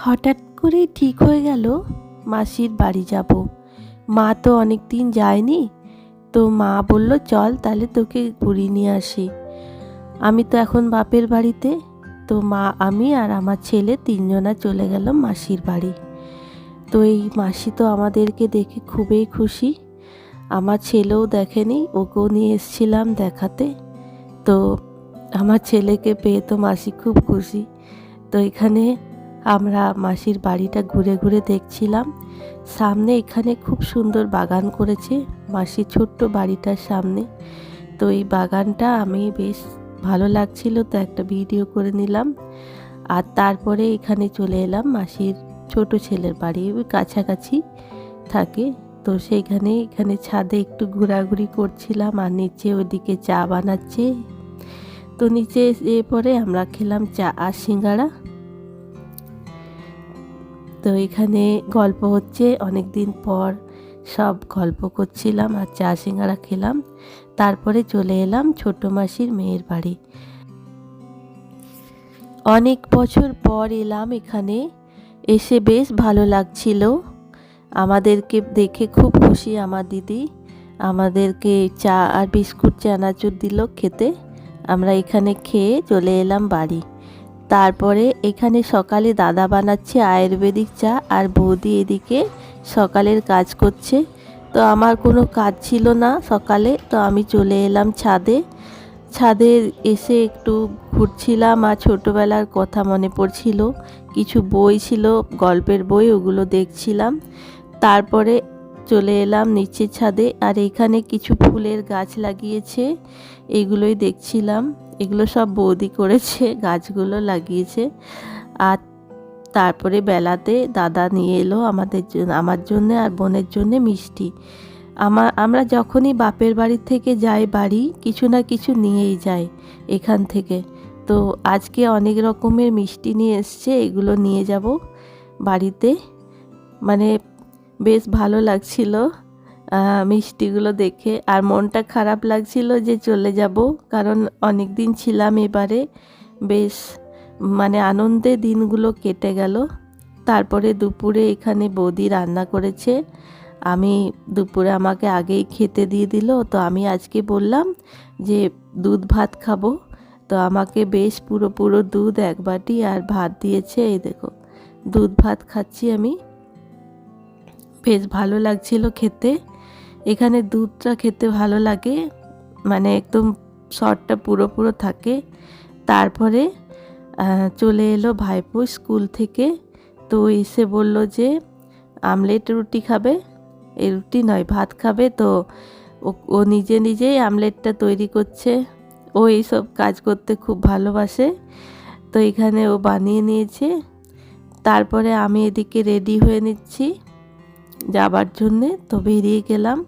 হঠাৎ করেই ঠিক হয়ে গেল মাসির বাড়ি যাব। মা তো অনেক দিন যায়নি, তো মা বলল চল তাহলে তোকে ঘুরিয়ে নিয়ে আসি। আমি তো এখন বাপের বাড়িতে, তো মা আমি আর আমার ছেলে তিনজনা চলে গেলাম মাসির বাড়ি। তো এই মাসি তো আমাদেরকে দেখে খুবই খুশি। আমার ছেলেও দেখেনি, ওকেও নিয়ে এসেছিলাম দেখাতে। তো আমার ছেলেকে পেয়ে তো মাসি খুব খুশি। তো এখানে আমরা মাসির বাড়িটা ঘুরে ঘুরে দেখছিলাম। সামনে এখানে খুব সুন্দর বাগান করেছে মাসির ছোট্ট বাড়িটার সামনে। তো এই বাগানটা আমি বেশ ভালো লাগছিল, তো একটা ভিডিও করে নিলাম। আর তারপরে এখানে চলে এলাম মাসির ছোট ছেলের বাড়ি, ওই কাছাকাছি থাকে। তো এখানে ছাদে একটু ঘোরাঘুরি করছিলাম, আর নিচে ওইদিকে চা বানাচ্ছে। তো নিচে এসে পরে আমরা খেলাম চা আর সিঙ্গাড়া। তো এখানে গল্প হচ্ছে, অনেক দিন পর সব গল্প করছিলাম আর চা সিঙ্গাড়া খেলাম। তারপরে চলে এলাম ছোট মাসির মেয়ের বাড়ি। অনেক বছর পর এলাম এখানে, এসে বেশ ভালো লাগছিল। আমাদেরকে দেখে খুব খুশি আমার দিদি, আমাদেরকে চা আর বিস্কুট চানাচুর দিল খেতে। আমরা এখানে খেয়ে চলে এলাম বাড়ি। তারপরে এখানে সকালে দাদা বানাচ্ছে আয়ুর্বেদিক চা, আর বৌদি এদিকে সকালের কাজ করছে। তো আমার কোনো কাজ ছিল না সকালে, তো আমি চলে এলাম ছাদে এসে একটু ঘুরছিলাম, আর ছোটোবেলার কথা মনে পড়ছিল। কিছু বই ছিল, গল্পের বই, ওগুলো দেখছিলাম। তারপরে চলে এলাম নিচের ছাদে, আর এখানে কিছু ফুলের গাছ লাগিয়েছে, এগুলোই দেখছিলাম। এগুলো সব বৌদি করেছে, গাছগুলো লাগিয়েছে। আর তারপরে বেলাতে দাদা নিয়ে এলো আমার জন্য আর বোনের জন্য মিষ্টি। আমরা যখনই বাপের বাড়ি থেকে যাই বাড়ি, কিছু না কিছু নিয়েই যাই এখান থেকে। তো আজকে অনেক রকমের মিষ্টি নিয়ে এসছে, এগুলো নিয়ে যাব বাড়িতে। মানে বেশ ভালো লাগছিল মিষ্টিগুলো দেখে, আর মনটা খারাপ লাগছিল যে চলে যাব, কারণ অনেক দিন ছিলাম এবারে। বেশ মানে আনন্দে দিনগুলো কেটে গেল। তারপরে দুপুরে এখানে বৌদি রান্না করেছে। আমি দুপুরে আমাকে আগেই খেতে দিয়ে দিল, তো আমি আজকে বললাম যে দুধ ভাত খাবো। তো আমাকে বেশ পুরো দুধ এক বাটি আর ভাত দিয়েছে। এই দেখো দুধ ভাত খাচ্ছি আমি, বেশ ভালো লাগছিল খেতে। এখানে দুধটা খেতে ভালো লাগে, মানে একদম সরটা পুরো থাকে। তারপরে চলে এলো ভাইপো স্কুল থেকে। তো এসে বলল যে আমলেট রুটি খাবে, এই রুটি নয় ভাত খাবে। তো ও নিজেই আমলেটটা তৈরি করছে। ও এইসব কাজ করতে খুব ভালোবাসে, তো এখানে ও বানিয়ে নিয়েছে। তারপরে আমি এদিকে রেডি হয়ে নিচ্ছি যাবার জন্যে, তো বেরিয়ে গেলাম।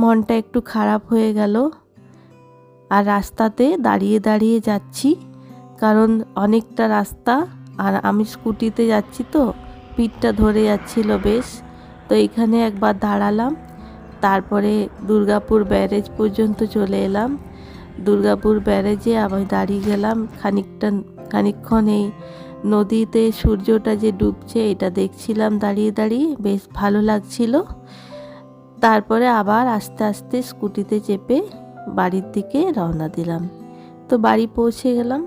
মনটা একটু খারাপ হয়ে গেল, আর রাস্তাতে দাঁড়িয়ে যাচ্ছি, কারণ অনেকটা রাস্তা, আর আমি স্কুটিতে যাচ্ছি তো পিঠটা ধরে যাচ্ছিল বেশ। তো এখানে একবার দাঁড়ালাম, তারপরে দুর্গাপুর ব্যারেজ পর্যন্ত চলে এলাম। দুর্গাপুর ব্যারেজে আমি দাঁড়িয়ে গেলাম খানিকক্ষণ। এই নদীতে সূর্যটা যে ডুবছে এটা দেখছিলাম দাঁড়িয়ে, বেশ ভালো লাগছিল। তারপরে আবার আস্তে আস্তে স্কুটিতে চেপে বাড়ির দিকে রওনা দিলাম। তো বাড়ি পৌঁছে গেলাম।